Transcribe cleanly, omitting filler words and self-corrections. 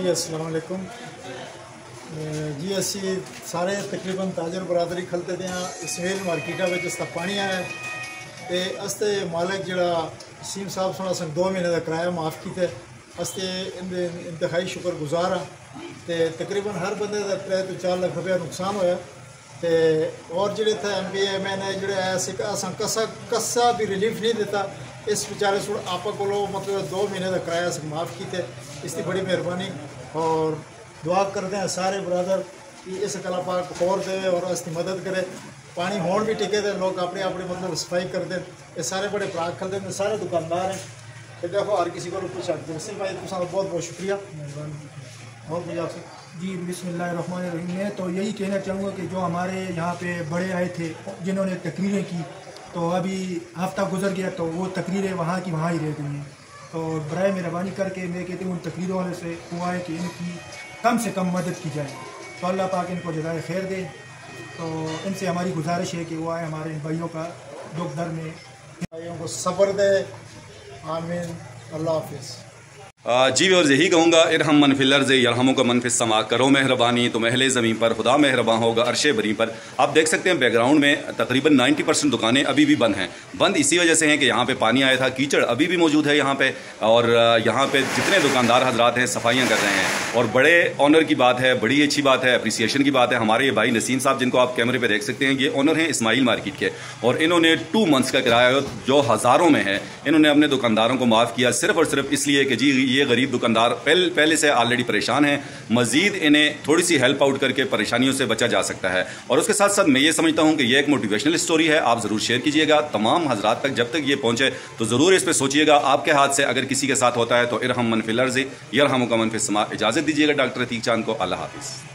जी अस्सलाम वालेकुम जी। असी सारे तकरीबन ताजर बरादरी खलते थे इसमेल मार्केटा में इसका पानी आया तो अस्ते मालिक जड़ा सीम साहब सोना संग 2 महीने का किराया माफ़ किया अस्ते इंतहाई शुक्र गुजार हाँ। तो तकरीबन हर बंदे का 3 तो 4 लाख रुपया नुकसान होया तो और जोड़े थे MBA ने जोड़े ऐसे कसा भी रिलीफ नहीं देता इस बेचारे सुन आप को मतलब 2 महीने का किराया माफ़ किए इसकी बड़ी मेहरबानी और दुआ करते हैं सारे ब्रदर कि इस कला पाक और दे और इसकी मदद करे। पानी होड़ भी टिके थे लोग अपने अपने मतलब सफाई करते हैं ये सारे बड़े प्राग खलते हैं सारे दुकानदार हैं। तो देखो हर किसी को पूछ सकते हैं भाई तुम बहुत बहुत शुक्रिया और मुझे आपसे जी बिस्मिल्लाहिर्रहमानिर्रहीम। मैं तो यही कहना चाहूँगा कि जो हमारे यहाँ पे बड़े आए थे जिन्होंने तकरीरें की तो अभी हफ्ता गुजर गया तो वो तकरीरें वहाँ की वहाँ ही रह गई हैं। तो बराए मेहरबानी करके मैं कहती हूँ उन तकरीरों वाले से हुआ है कि इनकी कम से कम मदद की जाए तो अल्लाह पाक इनको जज़ाए खैर दे। तो इनसे हमारी गुजारिश है कि वो आए हमारे भाइयों का दुख दर्द में भाइयों को सब्र दे। आमीन। अल्लाह हाफिज़। जी और यही कहूँगा इरहम मन फिल अर्ज़ यरहमुक मन फिस समा, करो मेहरबानी तो महले ज़मीन पर खुदा मेहरबान होगा अर्शे बरी पर। आप देख सकते हैं बैकग्राउंड में तकरीबन 90% दुकानें अभी भी बंद हैं। बंद इसी वजह से हैं कि यहाँ पे पानी आया था, कीचड़ अभी भी मौजूद है यहाँ पे और यहाँ पे जितने दुकानदार हजरात हैं सफाइयाँ कर रहे हैं और बड़े ऑनर की बात है, बड़ी अच्छी बात है, अप्रिसिएशन की बात है। हमारे ये भाई नसीम साहब जिनको आप कैमरे पर देख सकते हैं ये ऑनर हैं इस्माइल मार्केट के और इन्होंने 2 मंथ्स का किराया जो हज़ारों में है इन्होंने अपने दुकानदारों को माफ़ किया सिर्फ और सिर्फ इसलिए कि जी ये गरीब दुकानदार पहले से ऑलरेडी परेशान हैं, मजीद इन्हें थोड़ी सी हेल्प आउट करके परेशानियों से बचा जा सकता है। और उसके साथ साथ मैं ये समझता हूं कि ये एक मोटिवेशनल स्टोरी है, आप ज़रूर शेयर कीजिएगा तमाम हजरात तक। जब तक ये पहुंचे तो ज़रूर इस पर सोचिएगा। आपके हाथ से अगर किसी के साथ होता है तो इरहम मन फिल अर्ज़ यरहमुक मन फिस समा। इजाज़त दीजिएगा डॉक्टर अतीक चांद को। अल्लाह हाफिज़।